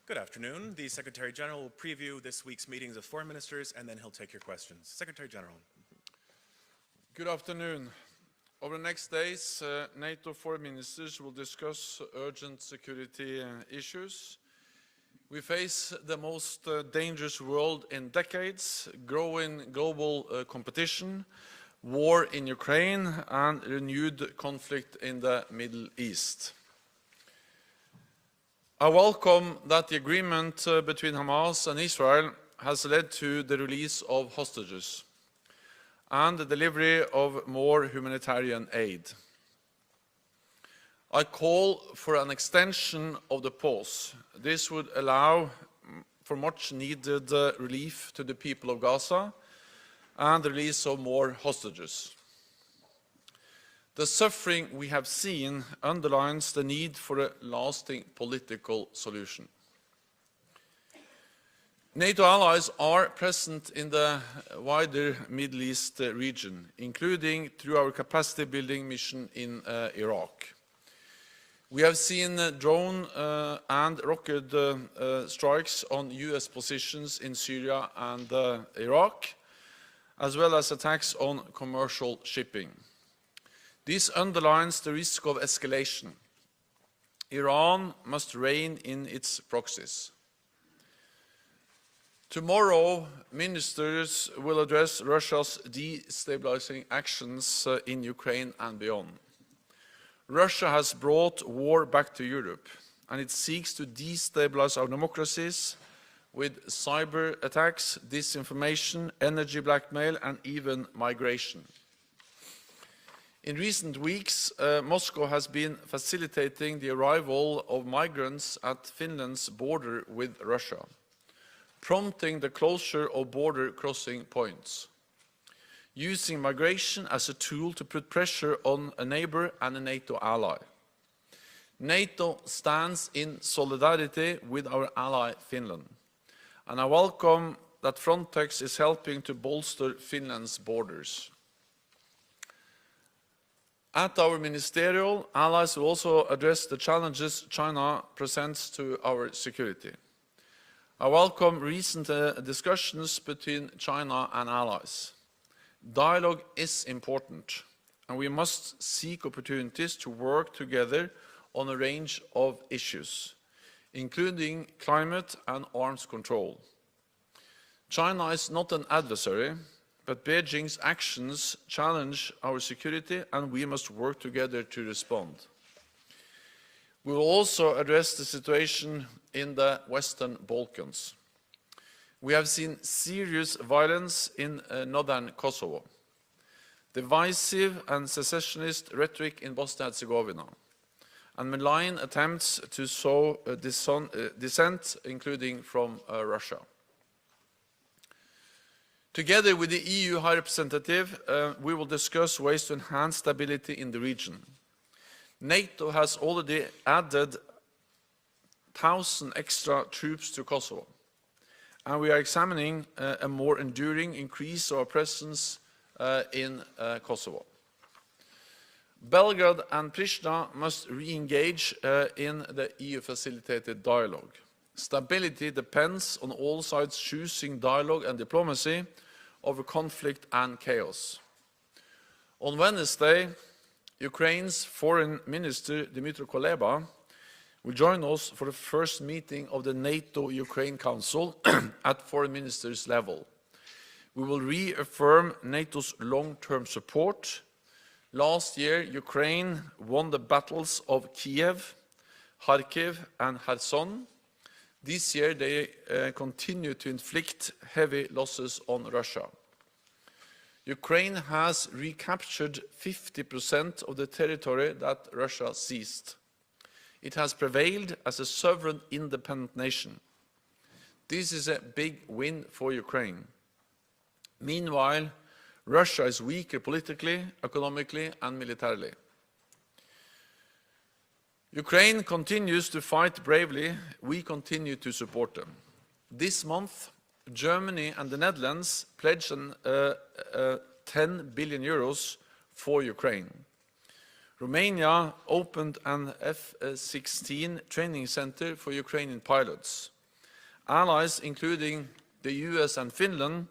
Good afternoon. The Secretary General will preview this week's meetings of foreign ministers, and then he'll take your questions. Secretary General. Good afternoon. Over the next days, NATO foreign ministers will discuss urgent security issues. We face the most dangerous world in decades, growing global competition, war in Ukraine, and renewed conflict in the Middle East. I welcome that the agreement between Hamas and Israel has led to the release of hostages and the delivery of more humanitarian aid. I call for an extension of the pause. This would allow for much needed relief to the people of Gaza and the release of more hostages. The suffering we have seen underlines the need for a lasting political solution. NATO allies are present in the wider Middle East region, including through our capacity building mission in Iraq. We have seen drone and rocket strikes on US positions in Syria and Iraq, as well as attacks on commercial shipping. This underlines the risk of escalation. Iran must rein in its proxies. Tomorrow, ministers will address Russia's destabilizing actions in Ukraine and beyond. Russia has brought war back to Europe, and it seeks to destabilize our democracies with cyber attacks, disinformation, energy blackmail, and even migration. In recent weeks, Moscow has been facilitating the arrival of migrants at Finland's border with Russia, prompting the closure of border crossing points, using migration as a tool to put pressure on a neighbor and a NATO ally. NATO stands in solidarity with our ally Finland, and I welcome that Frontex is helping to bolster Finland's borders. At our ministerial, allies will also address the challenges China presents to our security. I welcome recent discussions between China and allies. Dialogue is important, and we must seek opportunities to work together on a range of issues, including climate and arms control. China is not an adversary, but Beijing's actions challenge our security, and we must work together to respond. We will also address the situation in the Western Balkans. We have seen serious violence in northern Kosovo, divisive and secessionist rhetoric in Bosnia-Herzegovina, and malign attempts to sow dissent, including from Russia. Together with the EU High Representative, we will discuss ways to enhance stability in the region. NATO has already added 1,000 extra troops to Kosovo, and we are examining a more enduring increase of our presence in Kosovo. Belgrade and Pristina must re-engage in the EU-facilitated dialogue. Stability depends on all sides choosing dialogue and diplomacy over conflict and chaos. On Wednesday, Ukraine's Foreign Minister Dmytro Kuleba will join us for the first meeting of the NATO-Ukraine Council at foreign ministers level. We will reaffirm NATO's long-term support. Last year, Ukraine won the battles of Kiev, Kharkiv, and Kherson. This year, they continue to inflict heavy losses on Russia. Ukraine has recaptured 50% of the territory that Russia seized. It has prevailed as a sovereign, independent nation. This is a big win for Ukraine. Meanwhile, Russia is weaker politically, economically, and militarily. Ukraine continues to fight bravely. We continue to support them. This month, Germany and the Netherlands pledged 10 billion euros for Ukraine. Romania opened an F-16 training center for Ukrainian pilots. Allies, including the US and Finland,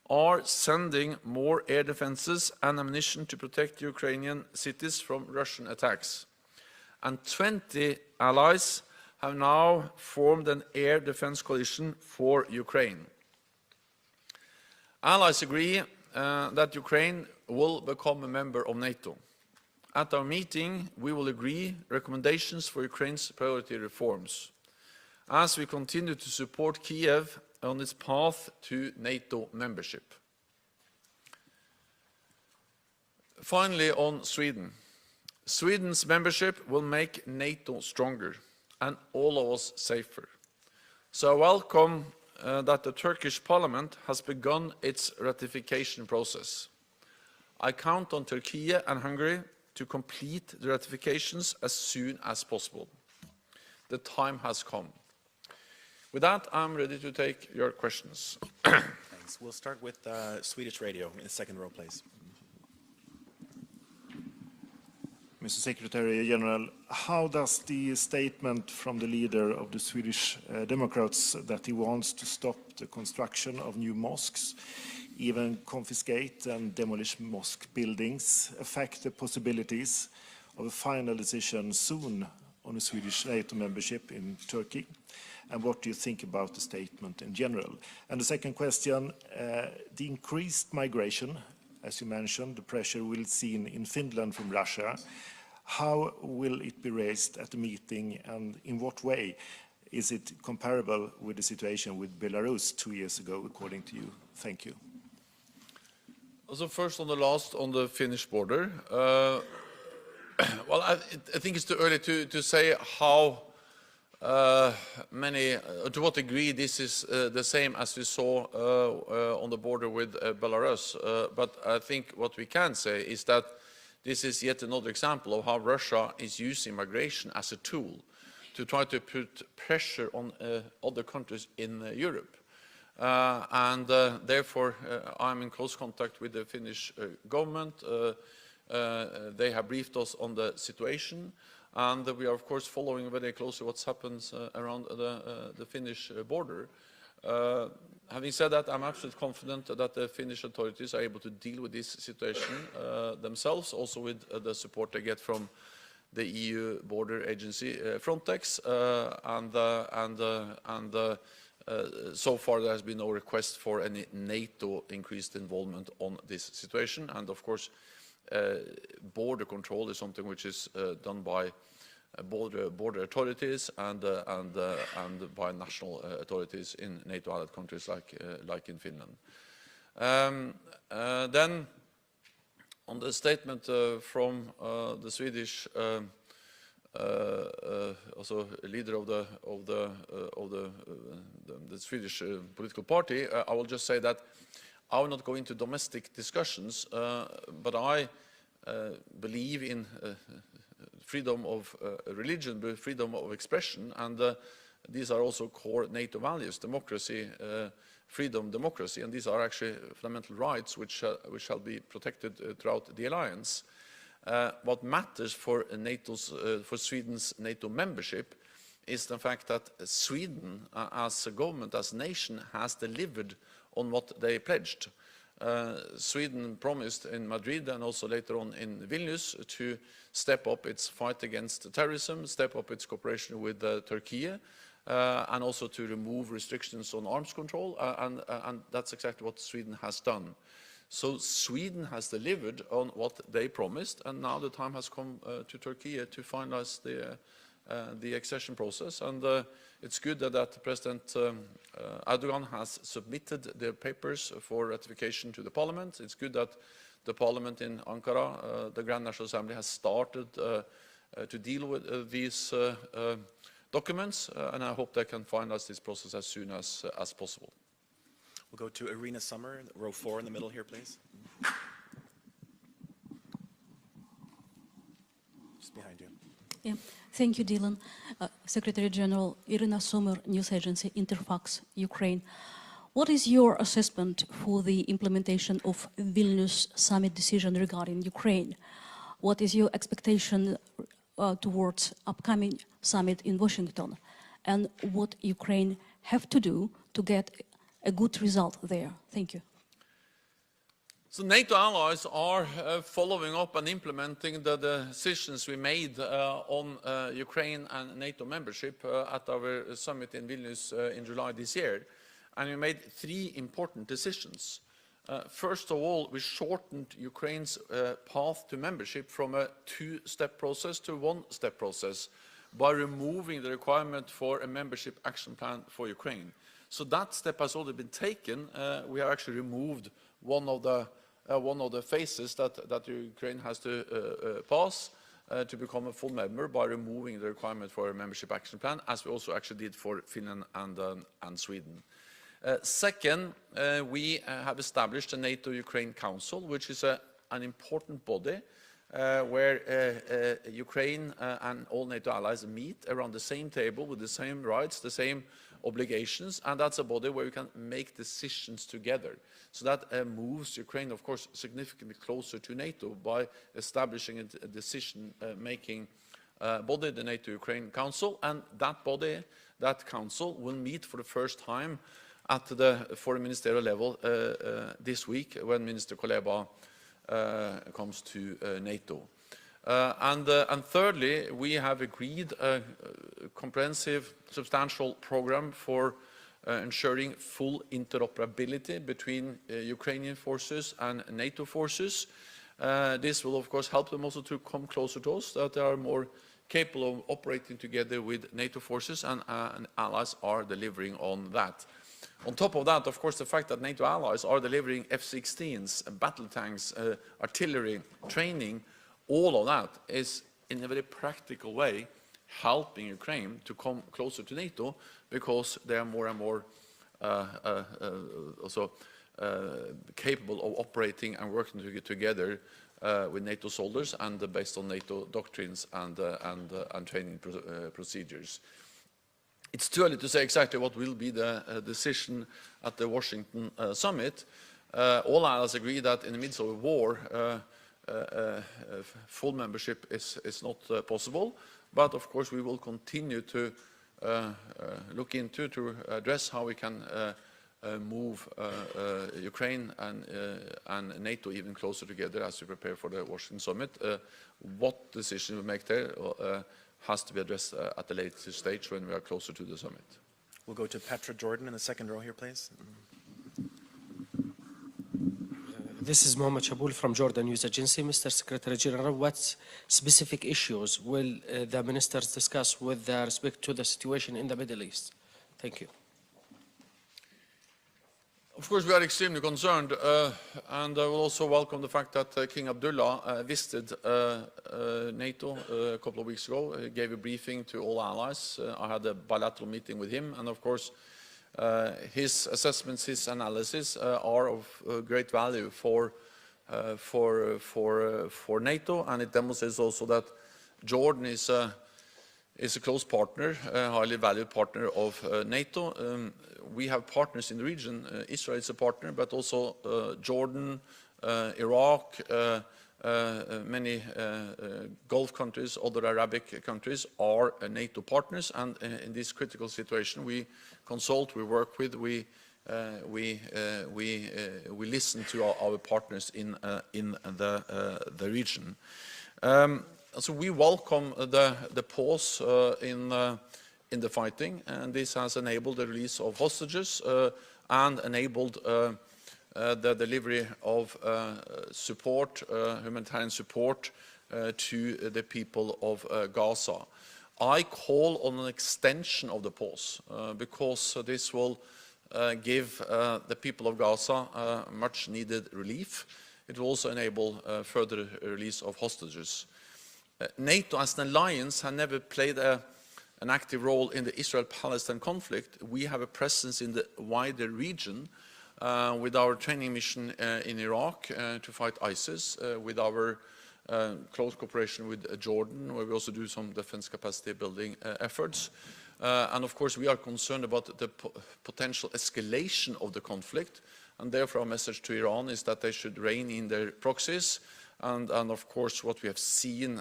are sending more air defenses and ammunition to protect Ukrainian cities from Russian attacks. And 20 allies have now formed an air defense coalition for Ukraine. Allies agree that Ukraine will become a member of NATO. At our meeting, we will agree recommendations for Ukraine's priority reforms, as we continue to support Kiev on its path to NATO membership. Finally, on Sweden. Sweden's membership will make NATO stronger and all of us safer. So I welcome that the Turkish parliament has begun its ratification process. I count on Turkey and Hungary to complete the ratifications as soon as possible. The time has come. With that, I'm ready to take your questions. Thanks. We'll start with Swedish radio in the second row, please. Mr. Secretary General, how does the statement from the leader of the Swedish Democrats that he wants to stop the construction of new mosques, even confiscate and demolish mosque buildings, affect the possibilities of a final decision soon on a Swedish NATO membership in Turkey? And what do you think about the statement in general? And the second question, the increased migration, as you mentioned, the pressure we'll see in Finland from Russia. How will it be raised at the meeting, and in what way is it comparable with the situation with Belarus 2 years ago, according to you? Thank you. So first on the last, on the Finnish border. Well, I think it's too early to say how to what degree this is the same as we saw on the border with Belarus. But I think what we can say is that this is yet another example of how Russia is using migration as a tool to try to put pressure on other countries in Europe. Therefore, I'm in close contact with the Finnish government. They have briefed us on the situation. And we are, of course, following very closely what happens around the Finnish border. Having said that, I'm absolutely confident that the Finnish authorities are able to deal with this situation themselves, also with the support they get from the EU border agency Frontex. So far, there has been no request for any NATO increased involvement on this situation. And of course, border control is something which is done by border authorities and by national authorities in NATO allied countries like in Finland. Then, on the statement from the Swedish also leader of the Swedish political party, I will just say that I will not go into domestic discussions, but I believe in freedom of religion, but freedom of expression, and these are also core NATO values: democracy, freedom, democracy, and these are actually fundamental rights which shall be protected throughout the alliance. What matters for Sweden's NATO membership is the fact that Sweden, as a government, as a nation, has delivered on what they pledged. Sweden promised in Madrid and also later on in Vilnius to step up its fight against terrorism, step up its cooperation with Turkey, and also to remove restrictions on arms control, and that's exactly what Sweden has done. So Sweden has delivered on what they promised, and now the time has come to Turkey to finalize the accession process. And it's good that President Erdogan has submitted the papers for ratification to the parliament. It's good that the parliament in Ankara, the Grand National Assembly, has started to deal with these documents, and I hope they can finalize this process as soon as possible. We'll go to Irina Summer, row 4 in the middle here, please. Just behind you. Yeah. Thank you, Dylan. Secretary General Irina Sommer, news agency Interfax, Ukraine. What is your assessment for the implementation of Vilnius summit decision regarding Ukraine? What is your expectation towards upcoming summit in Washington? And what Ukraine have to do to get a good result there? Thank you. So NATO allies are following up and implementing the decisions we made on Ukraine and NATO membership at our summit in Vilnius in July this year. And we made 3 important decisions. First of all, we shortened Ukraine's path to membership from a 2-step process to a 1-step process by removing the requirement for a membership action plan for Ukraine. So that step has already been taken. We have actually removed one of the phases that Ukraine has to pass to become a full member by removing the requirement for a membership action plan, as we also actually did for Finland and Sweden. Second, we have established a NATO-Ukraine Council, which is an important body where Ukraine and all NATO allies meet around the same table with the same rights, the same obligations, and that's a body where we can make decisions together. So that moves Ukraine, of course, significantly closer to NATO by establishing a decision-making body, the NATO-Ukraine Council, and that body, that council, will meet for the first time at the foreign ministerial level this week when Minister Kuleba comes to NATO. And thirdly, we have agreed a comprehensive, substantial program for ensuring full interoperability between Ukrainian forces and NATO forces. This will, of course, help them also to come closer to us, that they are more capable of operating together with NATO forces, and allies are delivering on that. On top of that, of course, the fact that NATO allies are delivering F-16s, battle tanks, artillery, training, all of that is, in a very practical way, helping Ukraine to come closer to NATO, because they are more and more also capable of operating and working together with NATO soldiers and based on NATO doctrines and training procedures. It's too early to say exactly what will be the decision at the Washington summit. All allies agree that in the midst of a war, full membership is not possible, but of course we will continue to look into, to address how we can move Ukraine and NATO even closer together as we prepare for the Washington summit. What decision we make there has to be addressed at a later stage when we are closer to the summit. We'll go to Petra Jordan in the second row here, please. This is Mohammed Shaboul from Jordan News Agency. Mr. Secretary General, what specific issues will the ministers discuss with respect to the situation in the Middle East? Thank you. Of course, we are extremely concerned, and I will also welcome the fact that King Abdullah visited NATO a couple of weeks ago. He gave a briefing to all allies. I had a bilateral meeting with him, and of course, his assessments, his analysis are of great value for NATO, and it demonstrates also that Jordan is a close partner, a highly valued partner of NATO. We have partners in the region. Israel is a partner, but also Jordan, Iraq, many Gulf countries, other Arabic countries are NATO partners, and in this critical situation we consult, we work with, we listen to our partners in the region. So we welcome the pause in the fighting, and this has enabled the release of hostages and enabled the delivery of support, humanitarian support to the people of Gaza. I call on an extension of the pause because this will give the people of Gaza much needed relief. It will also enable further release of hostages. NATO as an alliance has never played an active role in the Israel-Palestine conflict. We have a presence in the wider region with our training mission in Iraq to fight ISIS, with our close cooperation with Jordan, where we also do some defense capacity building efforts. And of course, we are concerned about the potential escalation of the conflict, and therefore our message to Iran is that they should rein in their proxies. And of course, what we have seen,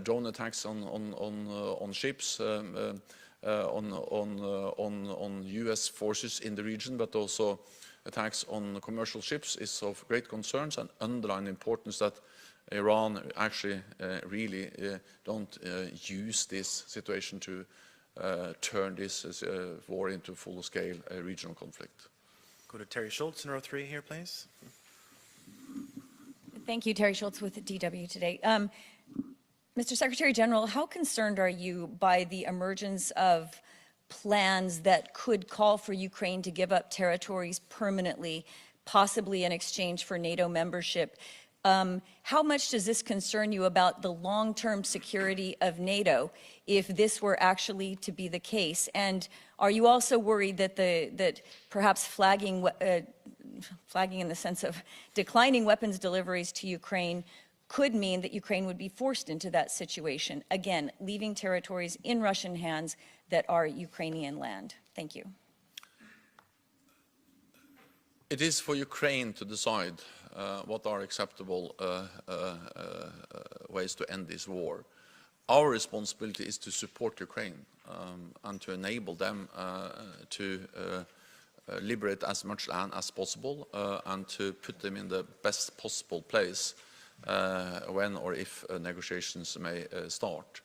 drone attacks on ships, on US forces in the region, but also attacks on commercial ships is of great concern and underline the importance that Iran actually really don't use this situation to turn this war into full-scale regional conflict. Go to Terry Schultz in row 3 here, please. Thank you, Terry Schultz with DW Today. Mr. Secretary General, how concerned are you by the emergence of plans that could call for Ukraine to give up territories permanently, possibly in exchange for NATO membership? How much does this concern you about the long-term security of NATO if this were actually to be the case? And are you also worried that that perhaps flagging in the sense of declining weapons deliveries to Ukraine could mean that Ukraine would be forced into that situation, again, leaving territories in Russian hands that are Ukrainian land? Thank you. It is for Ukraine to decide what are acceptable ways to end this war. Our responsibility is to support Ukraine and to enable them to liberate as much land as possible and to put them in the best possible place when or if negotiations may start.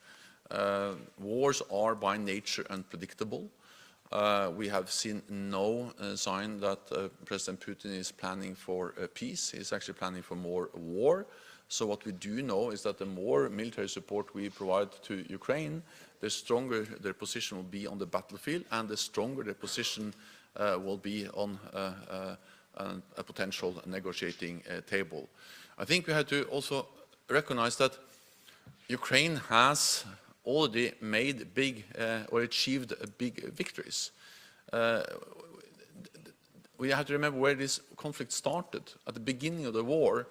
Wars are by nature unpredictable. We have seen no sign that President Putin is planning for peace. He's actually planning for more war. So what we do know is that the more military support we provide to Ukraine, the stronger their position will be on the battlefield and the stronger their position will be on a potential negotiating table. I think we have to also recognize that Ukraine has already made big or achieved big victories. We have to remember where this conflict started. At the beginning of the war,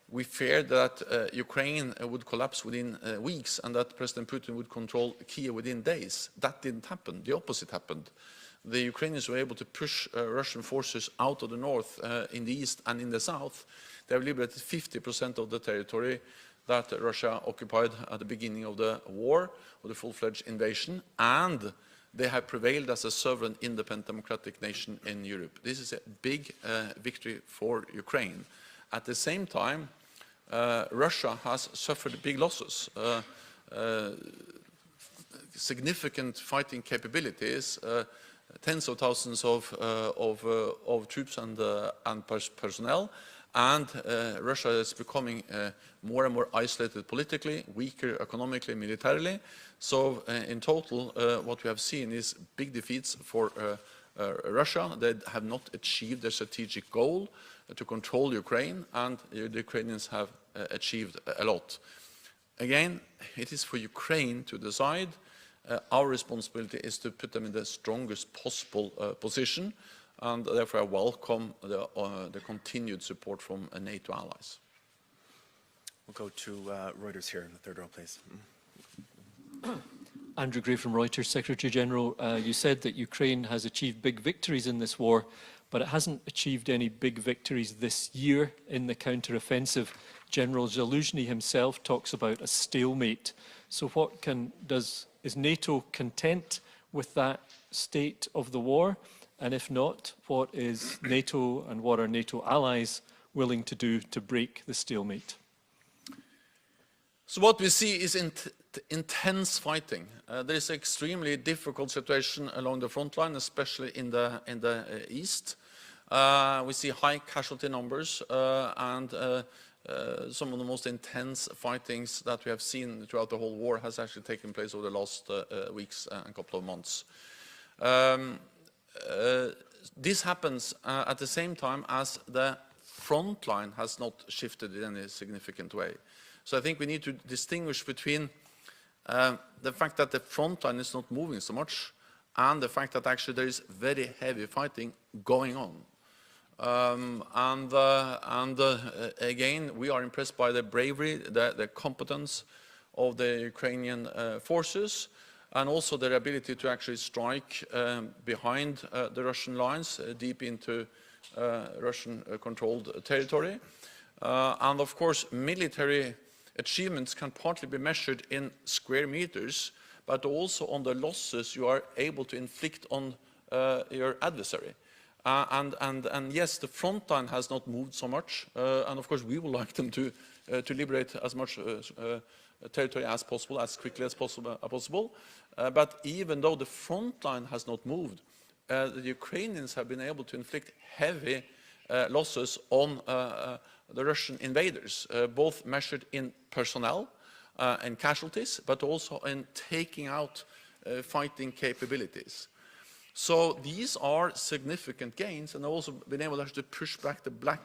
we feared that Ukraine would collapse within weeks and that President Putin would control Kiev within days. That didn't happen. The opposite happened. The Ukrainians were able to push Russian forces out of the north, in the east and in the south. They have liberated 50% of the territory that Russia occupied at the beginning of the war, or the full-fledged invasion, and they have prevailed as a sovereign, independent, democratic nation in Europe. This is a big victory for Ukraine. At the same time, Russia has suffered big losses. Significant fighting capabilities, tens of thousands of troops and personnel, and Russia is becoming more and more isolated politically, weaker economically, militarily. So in total, what we have seen is big defeats for Russia. They have not achieved their strategic goal to control Ukraine, and the Ukrainians have achieved a lot. Again, it is for Ukraine to decide. Our responsibility is to put them in the strongest possible position, and therefore I welcome the continued support from NATO allies. We'll go to Reuters here in the third row, please. Andrew Gray from Reuters. Secretary General, you said that Ukraine has achieved big victories in this war, but it hasn't achieved any big victories this year in the counter-offensive. General Zaluzhny himself talks about a stalemate. So what is NATO content with that state of the war? And if not, what is NATO and what are NATO allies willing to do to break the stalemate? So what we see is intense fighting. There is an extremely difficult situation along the front line, especially in the east. We see high casualty numbers and some of the most intense fightings that we have seen throughout the whole war has actually taken place over the last weeks and couple of months. This happens at the same time as the front line has not shifted in any significant way. So I think we need to distinguish between the fact that the front line is not moving so much and the fact that actually there is very heavy fighting going on. Again, we are impressed by the bravery, the competence of the Ukrainian forces, and also their ability to actually strike behind the Russian lines, deep into Russian-controlled territory. And of course, military achievements can partly be measured in square meters, but also on the losses you are able to inflict on your adversary. And yes, the front line has not moved so much, and of course we would like them to liberate as much territory as possible, as quickly as possible. But even though the front line has not moved, the Ukrainians have been able to inflict heavy losses on the Russian invaders, both measured in personnel and casualties, but also in taking out fighting capabilities. So these are significant gains, and also been able to push back the Black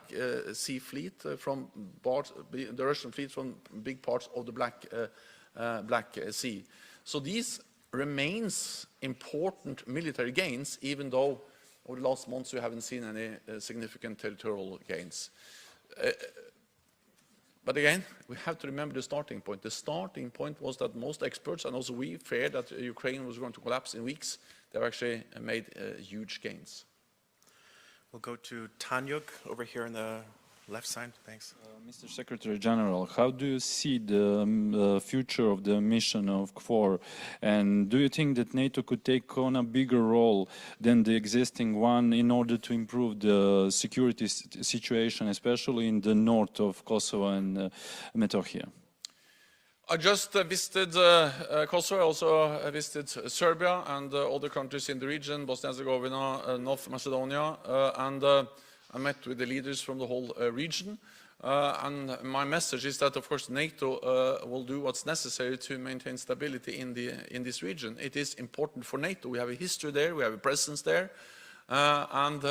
Sea fleet from the Russian fleet from big parts of the Black Sea. So these remains important military gains, even though over the last months we haven't seen any significant territorial gains. But again, we have to remember the starting point. The starting point was that most experts, and also we, feared that Ukraine was going to collapse in weeks. They've actually made huge gains. We'll go to Tanyuk over here on the left side. Thanks. Mr. Secretary General, how do you see the future of the mission of KFOR? And do you think that NATO could take on a bigger role than the existing one in order to improve the security situation, especially in the north of Kosovo and Metohija? I just visited Kosovo. I also visited Serbia and other countries in the region, Bosnia-Herzegovina, North Macedonia, and I met with the leaders from the whole region. And my message is that, of course, NATO will do what's necessary to maintain stability in this region. It is important for NATO. We have a history there, we have a presence there, and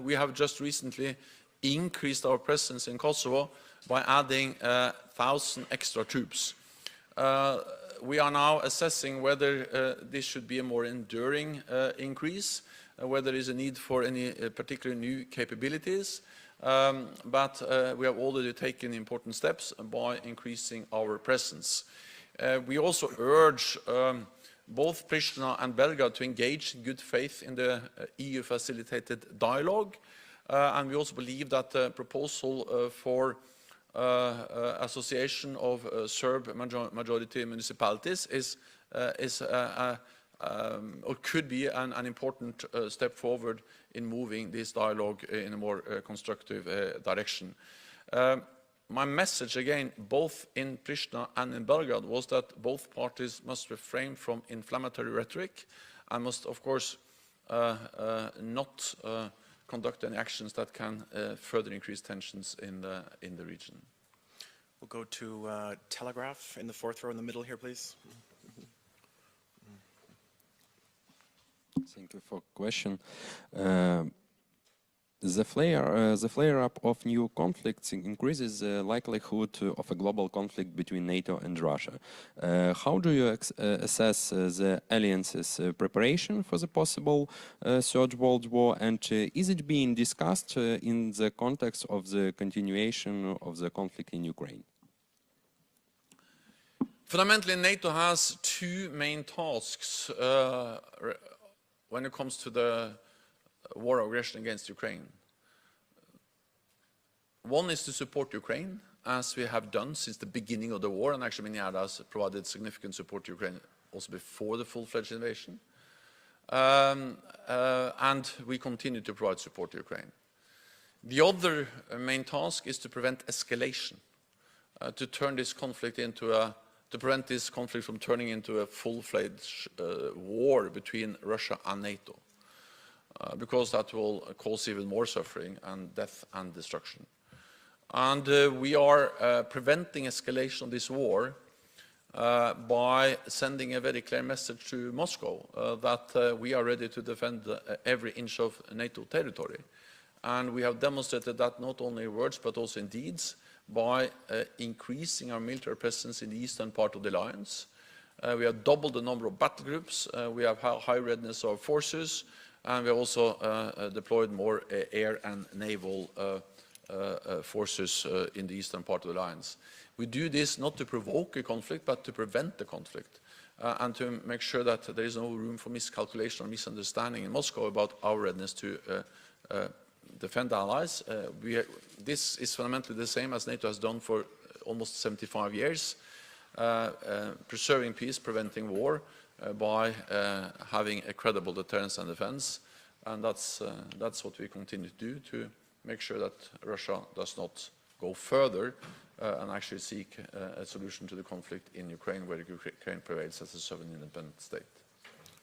we have just recently increased our presence in Kosovo by adding 1,000 extra troops. We are now assessing whether this should be a more enduring increase, whether there is a need for any particular new capabilities, but we have already taken important steps by increasing our presence. We also urge both Pristina and Belgrade to engage in good faith in the EU-facilitated dialogue, and we also believe that the proposal for association of Serb majority municipalities or could be an important step forward in moving this dialogue in a more constructive direction. My message, again, both in Pristina and in Belgrade, was that both parties must refrain from inflammatory rhetoric and must, of course, not conduct any actions that can further increase tensions in the region. We'll go to Telegraph in the fourth row in the middle here, please. Thank you for the question. The flare-up of new conflicts increases the likelihood of a global conflict between NATO and Russia. How do you assess the alliance's preparation for the possible Third World War, and is it being discussed in the context of the continuation of the conflict in Ukraine? Fundamentally, NATO has two main tasks when it comes to the war of aggression against Ukraine. One is to support Ukraine, as we have done since the beginning of the war, and actually many others provided significant support to Ukraine also before the full-fledged invasion. And we continue to provide support to Ukraine. The other main task is to prevent escalation, to turn this conflict into to prevent this conflict from turning into a full-fledged war between Russia and NATO, because that will cause even more suffering and death and destruction. And we are preventing escalation of this war by sending a very clear message to Moscow that we are ready to defend every inch of NATO territory. And we have demonstrated that not only in words but also in deeds, by increasing our military presence in the eastern part of the alliance. We have doubled the number of battle groups, we have high readiness of forces, and we have also deployed more air and naval forces in the eastern part of the alliance. We do this not to provoke a conflict, but to prevent the conflict, and to make sure that there is no room for miscalculation or misunderstanding in Moscow about our readiness to defend allies. This is fundamentally the same as NATO has done for almost 75 years, preserving peace, preventing war, by having a credible deterrence and defense. And that's what we continue to do, to make sure that Russia does not go further and actually seek a solution to the conflict in Ukraine, where Ukraine prevails as a sovereign independent state.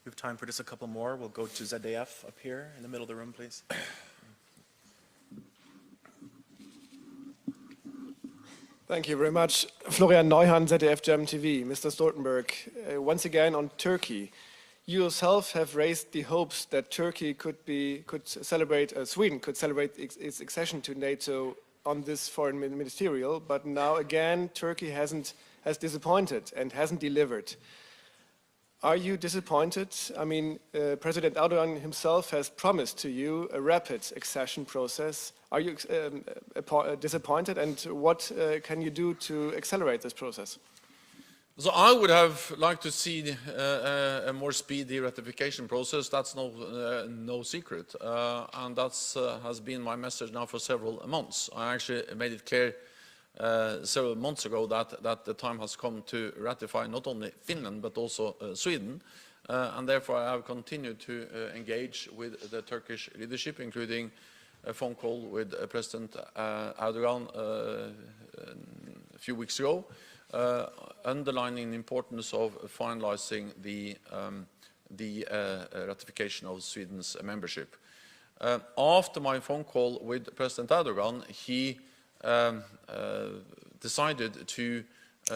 We have time for just a couple more. We'll go to ZDF up here in the middle of the room, please. Thank you very much. Florian Neuhan, ZDF German TV. Mr. Stoltenberg, once again on Turkey. You yourself have raised the hopes that Turkey Sweden could celebrate its accession to NATO on this foreign ministerial, but now again Turkey has disappointed and hasn't delivered. Are you disappointed? I mean, President Erdogan himself has promised to you a rapid accession process. Are you disappointed, and what can you do to accelerate this process? So I would have liked to see a more speedy ratification process. That's no secret, and that has been my message now for several months. I actually made it clear several months ago that the time has come to ratify not only Finland but also Sweden, and therefore I have continued to engage with the Turkish leadership, including a phone call with President Erdogan a few weeks ago, underlining the importance of finalizing the ratification of Sweden's membership. After my phone call with President Erdogan, he decided to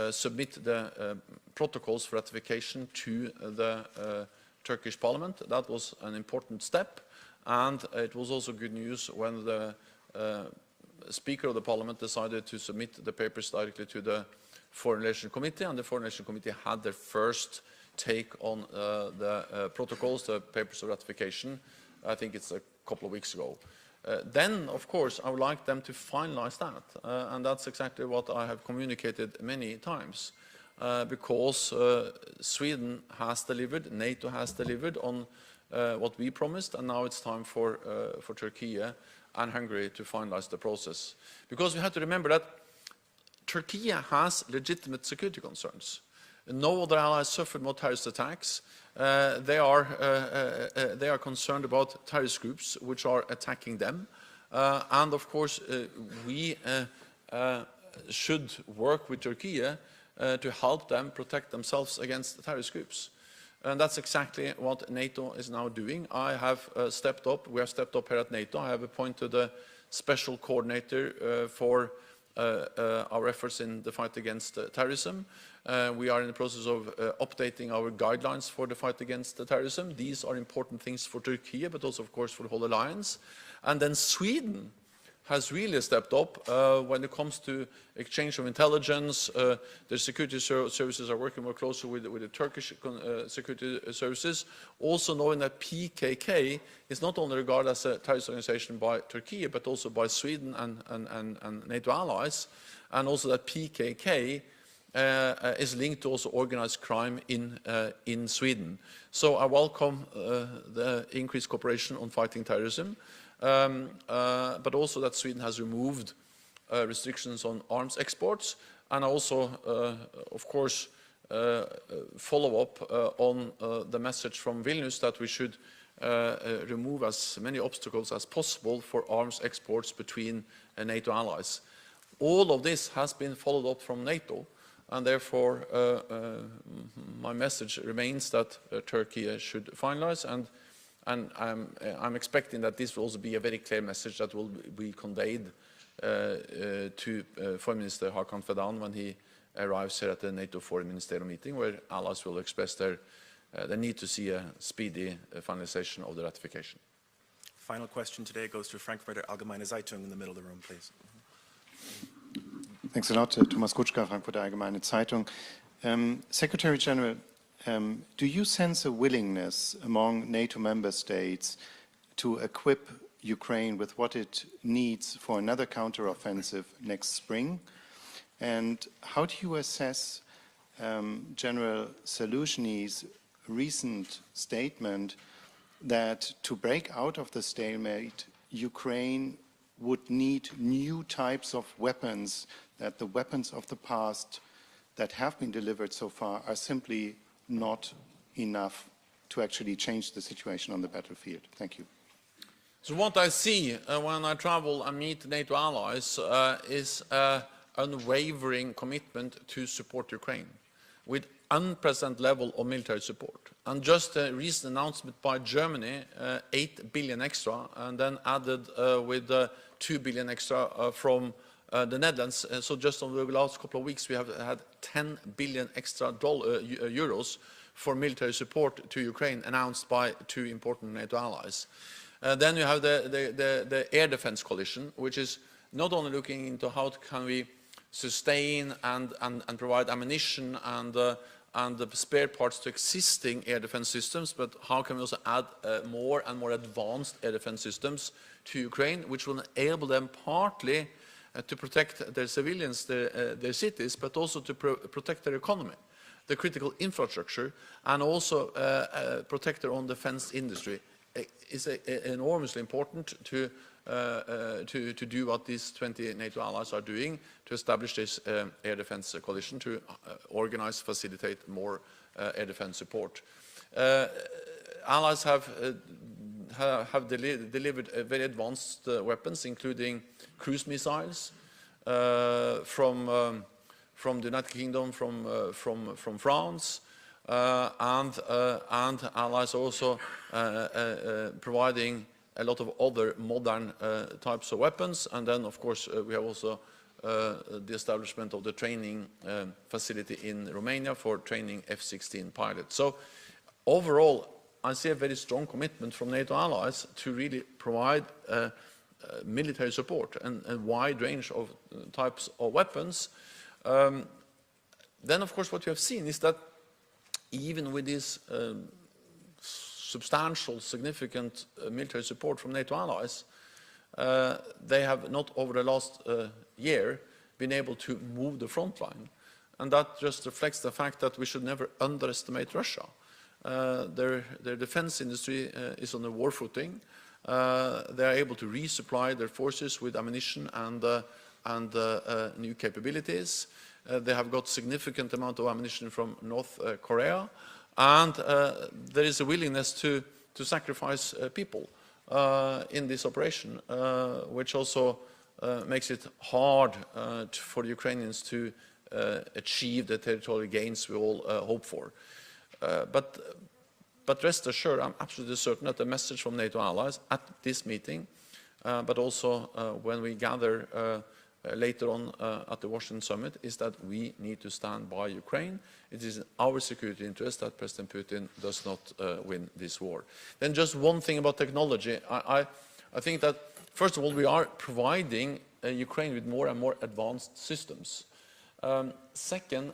submit the protocols for ratification to the Turkish parliament. That was an important step, and it was also good news when the Speaker of the Parliament decided to submit the papers directly to the Foreign Relations Committee, and the Foreign Relations Committee had their first take on the protocols, the papers of ratification. I think it's a couple of weeks ago. Then, of course, I would like them to finalize that, and that's exactly what I have communicated many times, because Sweden has delivered, NATO has delivered on what we promised, and now it's time for Turkey and Hungary to finalize the process. Because we have to remember that Turkey has legitimate security concerns. No other allies suffered more terrorist attacks. They are concerned about terrorist groups which are attacking them. And of course, we should work with Turkey to help them protect themselves against terrorist groups. And that's exactly what NATO is now doing. I have stepped up, we have stepped up here at NATO. I have appointed a special coordinator for our efforts in the fight against terrorism. We are in the process of updating our guidelines for the fight against terrorism. These are important things for Turkey, but also, of course, for the whole alliance. And then Sweden has really stepped up when it comes to exchange of intelligence. The security services are working more closely with the Turkish security services, also knowing that PKK is not only regarded as a terrorist organization by Turkey, but also by Sweden and NATO allies, and also that PKK is linked to also organized crime in Sweden. So I welcome the increased cooperation on fighting terrorism, but also that Sweden has removed restrictions on arms exports, and I also, of course, follow up on the message from Vilnius that we should remove as many obstacles as possible for arms exports between NATO allies. All of this has been followed up from NATO, and therefore my message remains that Turkey should finalize, and I'm expecting that this will also be a very clear message that will be conveyed to Foreign Minister Hakan Fidan when he arrives here at the NATO Foreign Ministerial meeting, where allies will express their need to see a speedy finalization of the ratification. Final question today goes to Frankfurter Allgemeine Zeitung in the middle of the room, please. Thanks a lot. Thomas Kutschka, Frankfurter Allgemeine Zeitung. Secretary General, do you sense a willingness among NATO member states to equip Ukraine with what it needs for another counteroffensive next spring? And how do you assess General Zelensky's recent statement that to break out of the stalemate, Ukraine would need new types of weapons, that the weapons of the past that have been delivered so far are simply not enough to actually change the situation on the battlefield? Thank you. So what I see when I travel and meet NATO allies is unwavering commitment to support Ukraine with unprecedented level of military support. And just a recent announcement by Germany, 8 billion extra, and then added with 2 billion extra from the Netherlands. So just over the last couple of weeks, we have had 10 billion extra euros for military support to Ukraine announced by two important NATO allies. Then you have the air defense coalition, which is not only looking into how can we sustain and provide ammunition and the spare parts to existing air defense systems, but how can we also add more and more advanced air defense systems to Ukraine, which will enable them partly to protect their civilians, their cities, but also to protect their economy, the critical infrastructure, and also protect their own defense industry. It's enormously important to do what these 20 NATO allies are doing to establish this air defense coalition, to organize, facilitate more air defense support. Allies have delivered very advanced weapons, including cruise missiles from the United Kingdom, from France, and allies also providing a lot of other modern types of weapons. And then, of course, we have also the establishment of the training facility in Romania for training F-16 pilots. So overall, I see a very strong commitment from NATO allies to really provide military support and a wide range of types of weapons. Then, of course, what we have seen is that even with this substantial, significant military support from NATO allies, they have not over the last year been able to move the front line. And that just reflects the fact that we should never underestimate Russia. Their defense industry is on a war footing. They are able to resupply their forces with ammunition and new capabilities. They have got significant amount of ammunition from North Korea. And there is a willingness to sacrifice people in this operation, which also makes it hard for the Ukrainians to achieve the territorial gains we all hope for. But rest assured, I'm absolutely certain that the message from NATO allies at this meeting, but also when we gather later on at the Washington summit, is that we need to stand by Ukraine. It is in our security interest that President Putin does not win this war. Then just one thing about technology. I think that, first of all, we are providing Ukraine with more and more advanced systems. Second,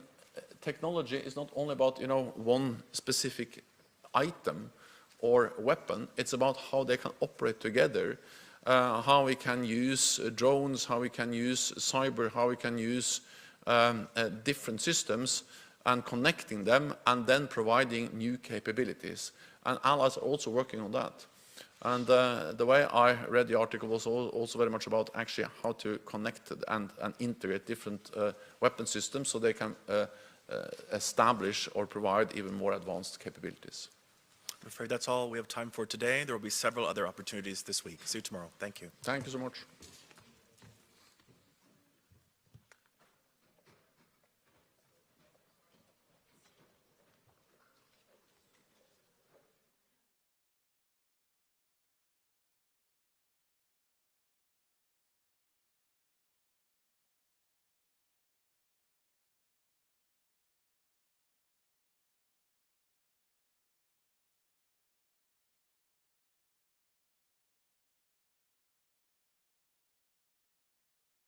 technology is not only about one specific item or weapon. It's about how they can operate together. How we can use drones, how we can use cyber, how we can use different systems and connecting them and then providing new capabilities. And allies are also working on that. And the way I read the article was also very much about actually how to connect and integrate different weapon systems so they can establish or provide even more advanced capabilities. I'm afraid that's all we have time for today. There will be several other opportunities this week. See you tomorrow. Thank you. Thank you so much.